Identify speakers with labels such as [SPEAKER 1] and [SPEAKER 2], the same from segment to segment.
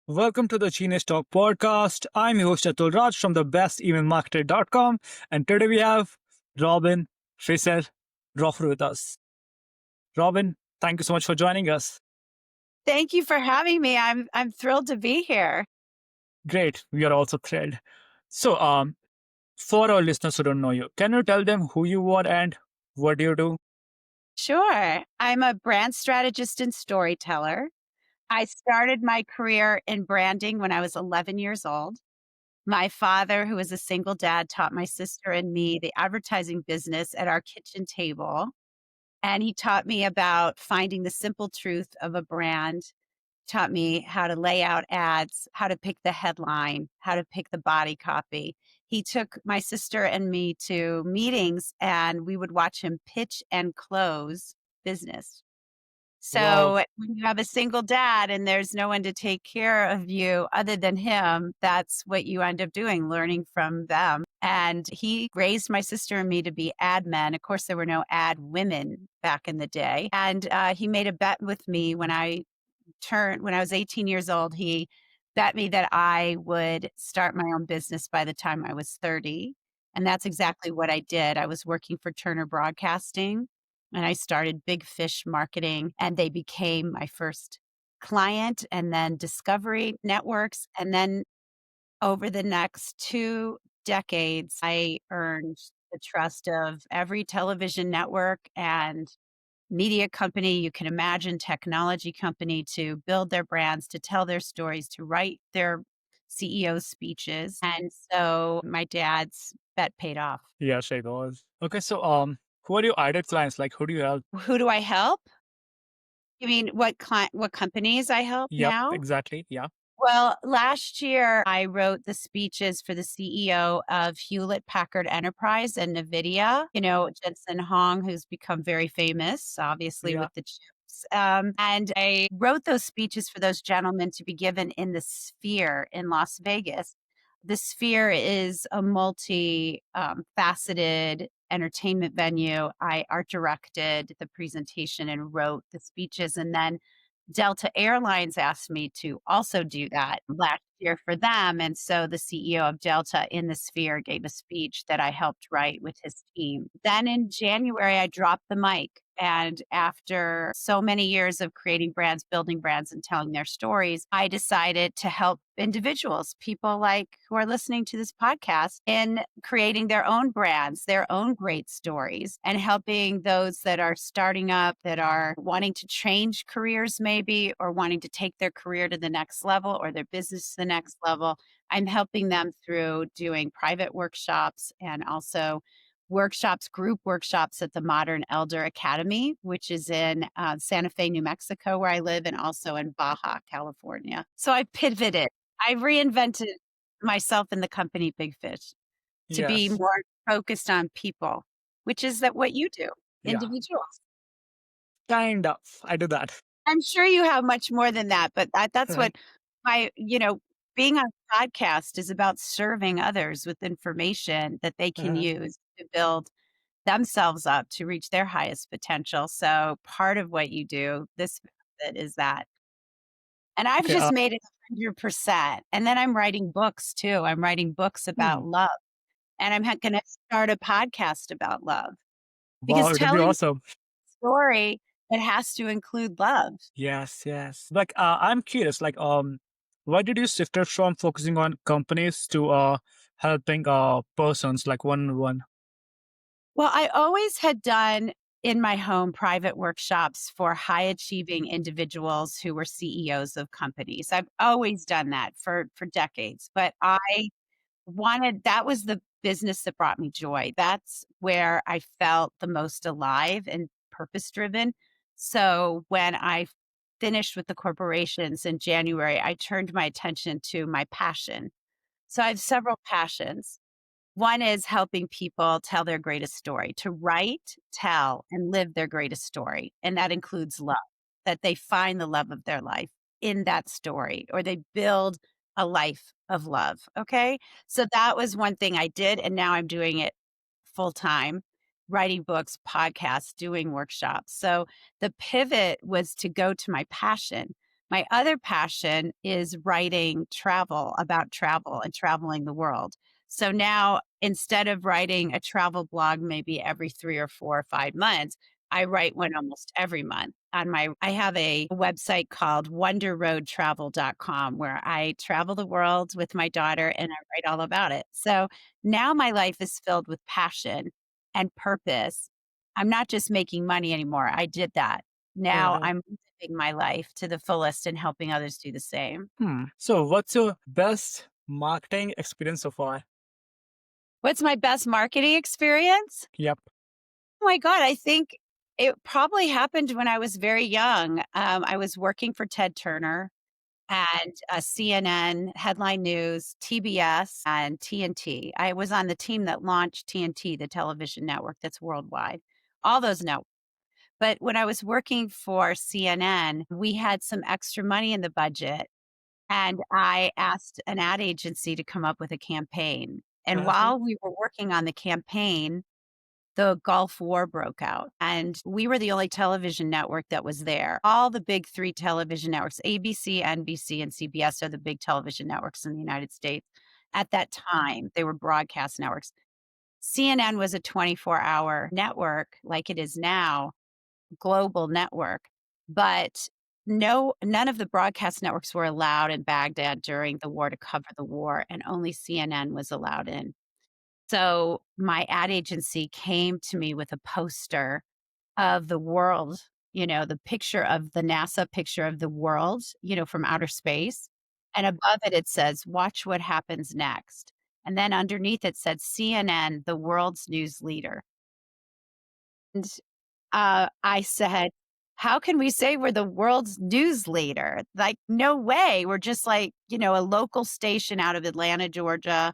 [SPEAKER 1] Welcome to the Genius Talk podcast. I'm your host Atul Raj from the bestemailmarketer.com, and today we have Robin Fisher Roffer with us. Robin, thank you so much for joining us.
[SPEAKER 2] Thank you for having me. I'm thrilled to be here.
[SPEAKER 1] Great, we are also thrilled. So, for our listeners who don't know you, can you tell them who you are and what do you do?
[SPEAKER 2] Sure. I'm a brand strategist and storyteller. I started my career in branding when I was 11 years old. My father, who was a single dad, taught my sister and me the advertising business at our kitchen table. And he taught me about finding the simple truth of a brand, taught me how to lay out ads, how to pick the headline, how to pick the body copy. He took my sister and me to meetings and we would watch him pitch and close business.
[SPEAKER 1] Wow.
[SPEAKER 2] So when you have a single dad and there's no one to take care of you other than him, that's what you end up doing, learning from them. And he raised my sister and me to be ad men. Of course, there were no ad women back in the day. And he made a bet with me when I was 18 years old. He bet me that I would start my own business by the time I was 30. And that's exactly what I did. I was working for Turner Broadcasting and I started Big Fish Marketing, and they became my first client, and then Discovery Networks. And then over the next 2 decades, I earned the trust of every television network and media company you can imagine, technology company, to build their brands, to tell their stories, to write their CEO speeches. And so my dad's bet paid off.
[SPEAKER 1] Yes, it was. Okay, so who are your ideal clients? Like, who do you help?
[SPEAKER 2] Who do I help? You mean what companies I help
[SPEAKER 1] Yep,
[SPEAKER 2] now?
[SPEAKER 1] exactly. Yeah.
[SPEAKER 2] Well, last year I wrote the speeches for the CEO of Hewlett Packard Enterprise and NVIDIA, Jensen Huang, who's become very famous, obviously,
[SPEAKER 1] Yeah.
[SPEAKER 2] with the chips. And I wrote those speeches for those gentlemen to be given in the Sphere in Las Vegas. The Sphere is a multi faceted entertainment venue. I art directed the presentation and wrote the speeches. And then Delta Airlines asked me to also do that last year for them. And so the CEO of Delta in the Sphere gave a speech that I helped write with his team. Then in January, I dropped the mic. And after so many years of creating brands, building brands, and telling their stories, I decided to help individuals, people like who are listening to this podcast, in creating their own brands, their own great stories, and helping those that are starting up, that are wanting to change careers maybe, or wanting to take their career to the next level or their business to the next level. I'm helping them through doing private workshops and also group workshops at the Modern Elder Academy, which is in Santa Fe, New Mexico, where I live, and also in Baja, California. So I pivoted. I reinvented myself in the company Big Fish to be
[SPEAKER 1] Yes.
[SPEAKER 2] more focused on people, which is that what you do,
[SPEAKER 1] Yeah.
[SPEAKER 2] individuals.
[SPEAKER 1] Kind of. I do that.
[SPEAKER 2] I'm sure you have much more than that, but that's
[SPEAKER 1] Right.
[SPEAKER 2] what my, being on a podcast is about serving others with information that they can
[SPEAKER 1] Uh-huh.
[SPEAKER 2] use to build themselves up to reach their highest potential. So part of what you do, this method is that. And I've
[SPEAKER 1] Okay.
[SPEAKER 2] just made it 100%. And then I'm writing books too. I'm writing books about
[SPEAKER 1] Hmm.
[SPEAKER 2] love. And I'm going to start a podcast about love
[SPEAKER 1] Wow,
[SPEAKER 2] because
[SPEAKER 1] it'd be
[SPEAKER 2] telling
[SPEAKER 1] awesome.
[SPEAKER 2] a story, it has to include love.
[SPEAKER 1] Yes, yes. Like, I'm curious. Like, why did you shift it from focusing on companies to helping persons, like one on one?
[SPEAKER 2] Well, I always had done in my home private workshops for high achieving individuals who were CEOs of companies. I've always done that for decades, but that was the business that brought me joy. That's where I felt the most alive and purpose driven. So when I finished with the corporations in January, I turned my attention to my passion. So I have several passions. One is helping people tell their greatest story, to write, tell, and live their greatest story. And that includes love, that they find the love of their life in that story, or they build a life of love. Okay. So that was one thing I did. And now I'm doing it full time, writing books, podcasts, doing workshops. So the pivot was to go to my passion. My other passion is writing travel and traveling the world. So now instead of writing a travel blog maybe every 3 or 4 or 5 months, I write one almost every month. I have a website called wonderroadtravel.com where I travel the world with my daughter and I write all about it. So now my life is filled with passion and purpose. I'm not just making money anymore. I did that. Now
[SPEAKER 1] Uh-huh.
[SPEAKER 2] I'm living my life to the fullest and helping others do the same.
[SPEAKER 1] So, what's your best marketing experience so far?
[SPEAKER 2] What's my best marketing experience?
[SPEAKER 1] Yep.
[SPEAKER 2] Oh my God, I think it probably happened when I was very young. I was working for Ted Turner and CNN, Headline News, TBS, and TNT. I was on the team that launched TNT, the television network that's worldwide, all those networks. But when I was working for CNN, we had some extra money in the budget. And I asked an ad agency to come up with a campaign. And
[SPEAKER 1] Uh-huh.
[SPEAKER 2] while we were working on the campaign, the Gulf War broke out. And we were the only television network that was there. All the big three television networks, ABC, NBC, and CBS, are the big television networks in the United States. At that time, they were broadcast networks. CNN was a 24-hour network like it is now, global network, but none of the broadcast networks were allowed in Baghdad during the war to cover the war, and only CNN was allowed in. So my ad agency came to me with a poster of the world, the picture of the NASA picture of the world, from outer space. And above it, it says, "Watch what happens next." And then underneath it said, "CNN, the world's news leader." And I said, "How can we say we're the world's news leader? Like, no way. We're just like, a local station out of Atlanta, Georgia.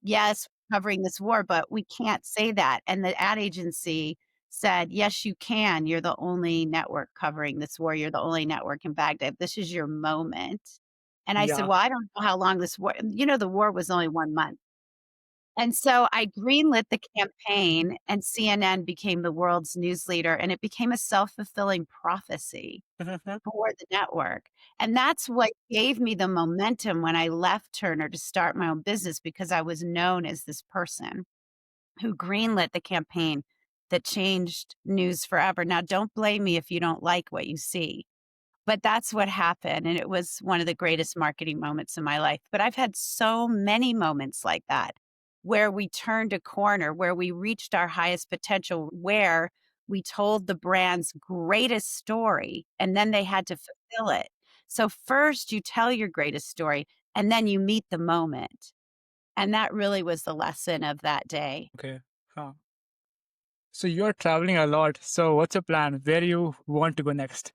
[SPEAKER 2] Yes, covering this war, but we can't say that." And the ad agency said, "Yes, you can. You're the only network covering this war. You're the only network in Baghdad. This is your moment." And I said,
[SPEAKER 1] Yeah.
[SPEAKER 2] "Well, I don't know how long this war," the war was only 1 month. And so I greenlit the campaign, and CNN became the world's news leader, and it became a self-fulfilling prophecy
[SPEAKER 1] Uh-huh.
[SPEAKER 2] for the network. And that's what gave me the momentum when I left Turner to start my own business, because I was known as this person who greenlit the campaign that changed news forever. Now, don't blame me if you don't like what you see. But that's what happened, and it was one of the greatest marketing moments in my life. But I've had so many moments like that, where we turned a corner, where we reached our highest potential, where we told the brand's greatest story, and then they had to fulfill it. So first you tell your greatest story, and then you meet the moment. And that really was the lesson of that day.
[SPEAKER 1] Okay. Huh. So, you're traveling a lot. So, what's your plan? Where you want to go next?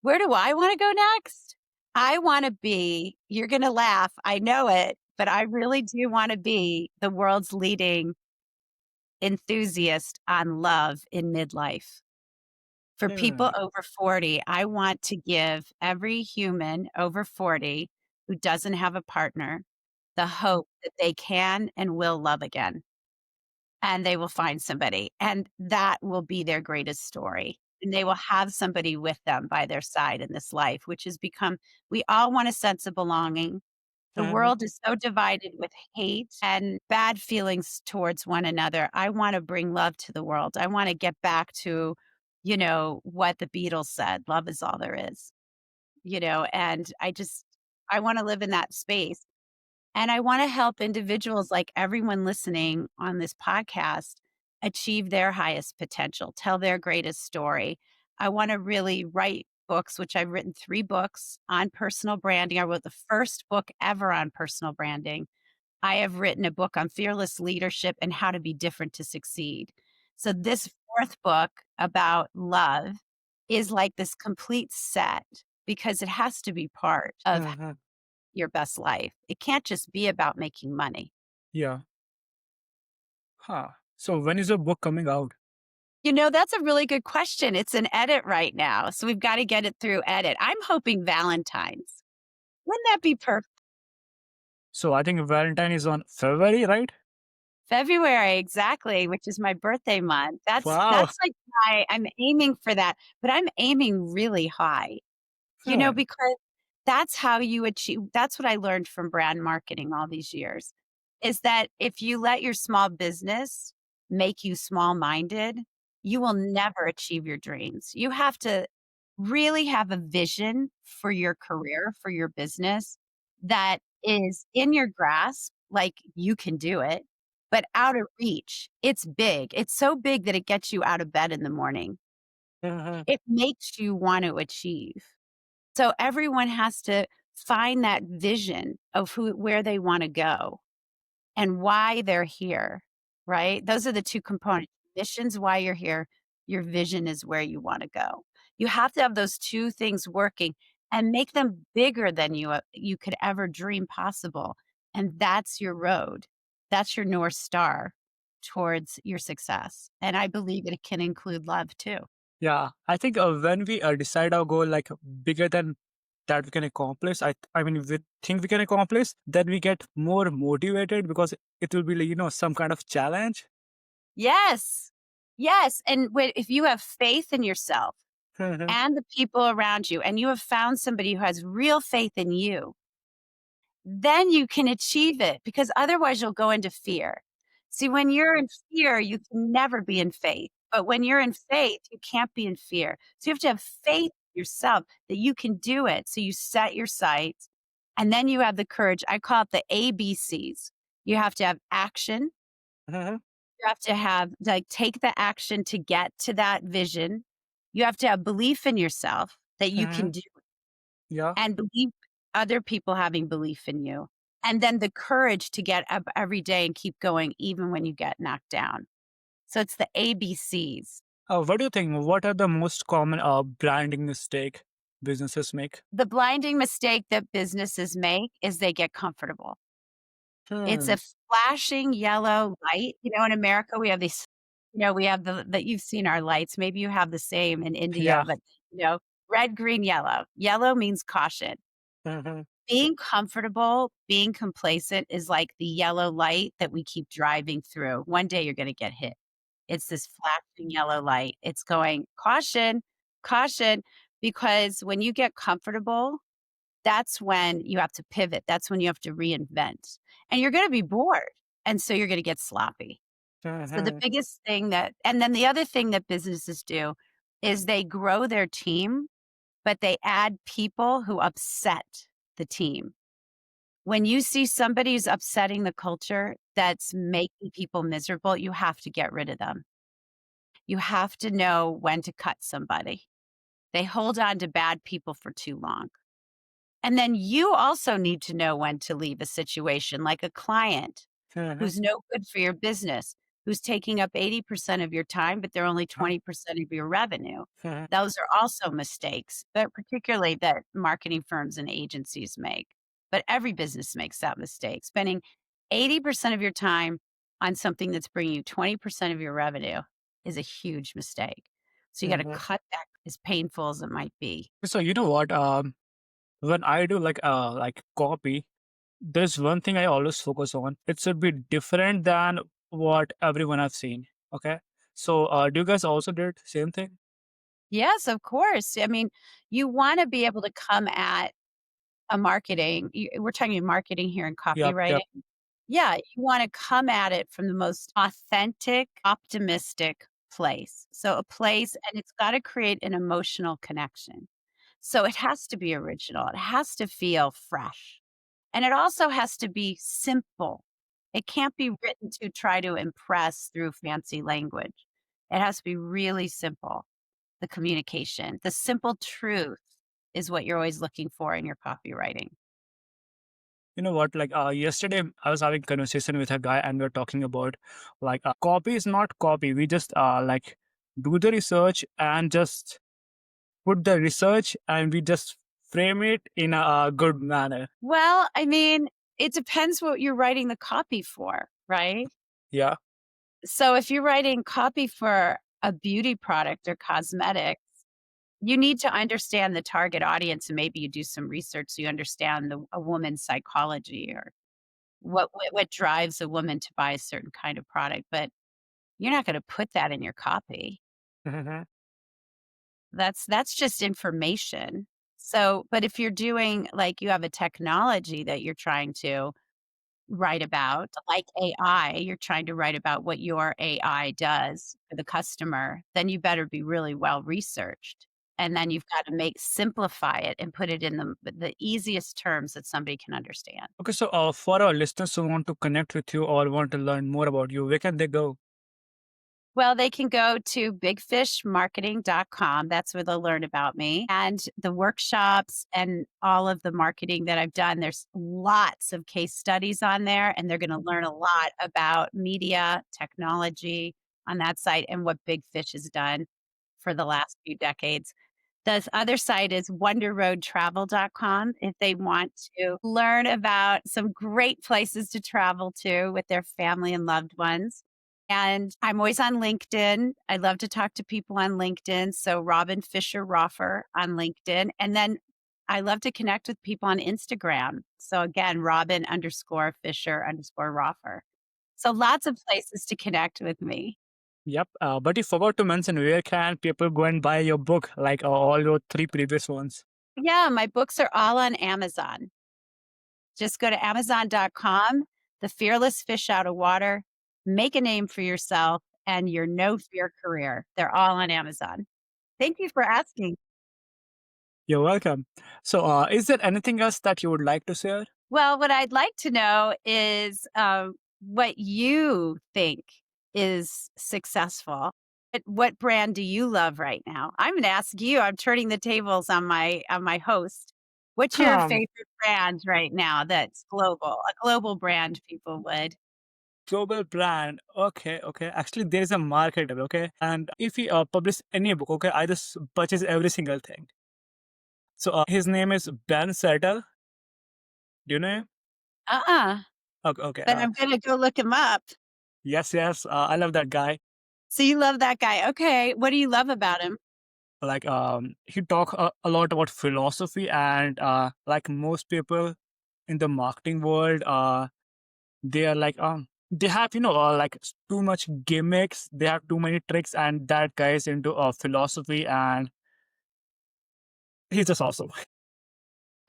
[SPEAKER 2] Where do I wanna go next? I wanna be, you're gonna laugh, I know it, but I really do wanna be the world's leading enthusiast on love in midlife. For people
[SPEAKER 1] Hmm.
[SPEAKER 2] over 40, I want to give every human over 40 who doesn't have a partner the hope that they can and will love again, and they will find somebody, and that will be their greatest story. And they will have somebody with them by their side in this life, which has become, we all want a sense of belonging. The
[SPEAKER 1] Uh-huh.
[SPEAKER 2] world is so divided with hate and bad feelings towards one another. I want to bring love to the world. I want to get back to, what the Beatles said, love is all there is, and I want to live in that space. And I want to help individuals, like everyone listening on this podcast, achieve their highest potential, tell their greatest story. I want to really write books, which I've written 3 books on personal branding. I wrote the first book ever on personal branding. I have written a book on fearless leadership and how to be different to succeed. So, this fourth book about love is like this complete set, because it has to be part of
[SPEAKER 1] Uh-huh.
[SPEAKER 2] your best life. It can't just be about making money.
[SPEAKER 1] Yeah. Huh. So, when is your book coming out?
[SPEAKER 2] That's a really good question. It's in edit right now. So we've got to get it through edit. I'm hoping Valentine's. Wouldn't that be perfect?
[SPEAKER 1] So, I think Valentine is on February, right?
[SPEAKER 2] February, exactly, which is my birthday month. That's
[SPEAKER 1] Wow.
[SPEAKER 2] that's like I'm aiming for that, but I'm aiming really high.
[SPEAKER 1] Hmm.
[SPEAKER 2] because that's how you achieve that's what I learned from brand marketing all these years, is that if you let your small business make you small-minded, you will never achieve your dreams. You have to really have a vision for your career, for your business that is in your grasp, like you can do it, but out of reach. It's big. It's so big that it gets you out of bed in the morning.
[SPEAKER 1] Mhm.
[SPEAKER 2] It makes you want to achieve. So everyone has to find that vision of where they want to go and why they're here, right? Those are the 2 components. Mission's why you're here, your vision is where you wanna go. You have to have those 2 things working and make them bigger than you could ever dream possible, and that's your road. That's your North Star towards your success, and I believe it can include love too.
[SPEAKER 1] Yeah, I think when we decide our goal like bigger than that we can accomplish, I mean, if we think we can accomplish, then we get more motivated because it will be like, some kind of challenge.
[SPEAKER 2] Yes. Yes, and if you have faith in yourself
[SPEAKER 1] Mhm.
[SPEAKER 2] and the people around you, and you have found somebody who has real faith in you, then you can achieve it because otherwise you'll go into fear. See, when you're in fear, you can never be in faith. But when you're in faith, you can't be in fear. So you have to have faith in yourself that you can do it. So you set your sights and then you have the courage. I call it the ABCs. You have to have action.
[SPEAKER 1] Mhm.
[SPEAKER 2] You have to have, like, take the action to get to that vision. You have to have belief in yourself that you can
[SPEAKER 1] Mhm.
[SPEAKER 2] do
[SPEAKER 1] Yeah.
[SPEAKER 2] and believe other people having belief in you. And then the courage to get up every day and keep going even when you get knocked down. So it's the ABCs.
[SPEAKER 1] What do you think? What are the most common branding mistake businesses make?
[SPEAKER 2] The blinding mistake that businesses make is they get comfortable. It's
[SPEAKER 1] Hmm.
[SPEAKER 2] a flashing yellow light. In America, we have these, we have that you've seen our lights. Maybe you have the same in India,
[SPEAKER 1] Yeah.
[SPEAKER 2] but, red, green, yellow. Yellow means caution.
[SPEAKER 1] Mhm.
[SPEAKER 2] Being comfortable, being complacent is like the yellow light that we keep driving through. One day you're gonna get hit. It's this flashing yellow light. It's going, "Caution, caution," because when you get comfortable, that's when you have to pivot. That's when you have to reinvent, and you're gonna be bored, and so you're gonna get sloppy. So the
[SPEAKER 1] Mhm.
[SPEAKER 2] biggest thing and then the other thing that businesses do is they grow their team, but they add people who upset the team. When you see somebody who's upsetting the culture that's making people miserable, you have to get rid of them. You have to know when to cut somebody. They hold on to bad people for too long. And then you also need to know when to leave a situation, like a client
[SPEAKER 1] Mhm.
[SPEAKER 2] who's no good for your business, who's taking up 80% of your time, but they're only
[SPEAKER 1] Huh.
[SPEAKER 2] 20% of your revenue.
[SPEAKER 1] Mhm.
[SPEAKER 2] Those are also mistakes, but particularly that marketing firms and agencies make. But every business makes that mistake. Spending 80% of your time on something that's bringing you 20% of your revenue is a huge mistake. So you got to
[SPEAKER 1] Mhm.
[SPEAKER 2] cut back, as painful as it might be.
[SPEAKER 1] So you know what? When I do like copy, there's one thing I always focus on. It should be different than what everyone I've seen. Okay. So do you guys also did same thing?
[SPEAKER 2] Yes, of course. I mean, you want to be able to come at a marketing we're talking marketing here and
[SPEAKER 1] Yep.
[SPEAKER 2] copywriting.
[SPEAKER 1] Yep.
[SPEAKER 2] Yeah, you wanna come at it from the most authentic, optimistic place. So a place and it's gotta create an emotional connection. So it has to be original, it has to feel fresh, and it also has to be simple. It can't be written to try to impress through fancy language. It has to be really simple, the communication. The simple truth is what you're always looking for in your copywriting.
[SPEAKER 1] You know what? Like yesterday, I was having conversation with a guy, and we are talking about like copy is not copy. We just like do the research and just put the research, and we just frame it in a good manner.
[SPEAKER 2] Well, I mean, it depends what you're writing the copy for, right?
[SPEAKER 1] Yeah.
[SPEAKER 2] So if you're writing copy for a beauty product or cosmetics, you need to understand the target audience and maybe you do some research so you understand a woman's psychology or what drives a woman to buy a certain kind of product. But you're not going to put that in your copy.
[SPEAKER 1] Mhm.
[SPEAKER 2] That's just information. So, but if you're doing like you have a technology that you're trying to write about, like AI, you're trying to write about what your AI does for the customer, then you better be really well researched. And then you've got to make simplify it and put it in the easiest terms that somebody can understand.
[SPEAKER 1] Okay, so for our listeners who want to connect with you or want to learn more about you, where can they go?
[SPEAKER 2] Well, they can go to bigfishmarketing.com. That's where they'll learn about me and the workshops and all of the marketing that I've done. There's lots of case studies on there, and they're going to learn a lot about media, technology on that site and what Big Fish has done for the last few decades. The other site is wonderroadtravel.com if they want to learn about some great places to travel to with their family and loved ones. And I'm always on LinkedIn. I love to talk to people on LinkedIn. So Robin Fisher Roffer on LinkedIn. And then I love to connect with people on Instagram. So again, Robin underscore Fisher underscore Roffer. So lots of places to connect with me.
[SPEAKER 1] Yep. But you forgot to mention where can people go and buy your book, like all your three previous ones.
[SPEAKER 2] Yeah, my books are all on Amazon. Just go to amazon.com, The Fearless Fish Out of Water, Make a Name for Yourself, and Your No Fear Career. They're all on Amazon. Thank you for asking.
[SPEAKER 1] You're welcome. So, is there anything else that you would like to share?
[SPEAKER 2] Well, what I'd like to know is what you think is successful. What brand do you love right now? I'm going to ask you. I'm turning the tables on my host. What's your
[SPEAKER 1] Um,
[SPEAKER 2] favorite brand right now that's global? A global brand people would.
[SPEAKER 1] Global brand. Okay, okay. Actually, there is a marketer. Okay, and if he publish any book, okay, I just purchase every single thing. So, his name is Ben Settle. Do you know him?
[SPEAKER 2] Uh-uh.
[SPEAKER 1] Okay, okay.
[SPEAKER 2] But I'm gonna go look him up.
[SPEAKER 1] Yes, yes. I love that guy.
[SPEAKER 2] So you love that guy. Okay. What do you love about him?
[SPEAKER 1] Like, he talk a lot about philosophy, and like most people in the marketing world, they are like, they have like too much gimmicks. They have too many tricks, and that guy is into philosophy, and he's just awesome.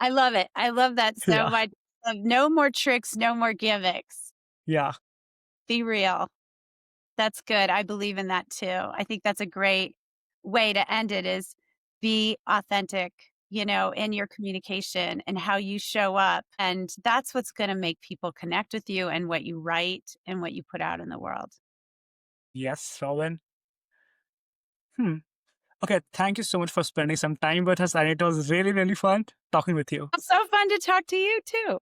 [SPEAKER 2] I love it. I love that so
[SPEAKER 1] Yeah,
[SPEAKER 2] much. No more tricks, no more gimmicks.
[SPEAKER 1] yeah,
[SPEAKER 2] Be real. That's good. I believe in that too. I think that's a great way to end it is be authentic, in your communication and how you show up. And that's what's going to make people connect with you and what you write and what you put out in the world.
[SPEAKER 1] yes, Robin. Hmm. Okay, thank you so much for spending some time with us, and it was really, really fun talking with you.
[SPEAKER 2] So fun to talk to you too.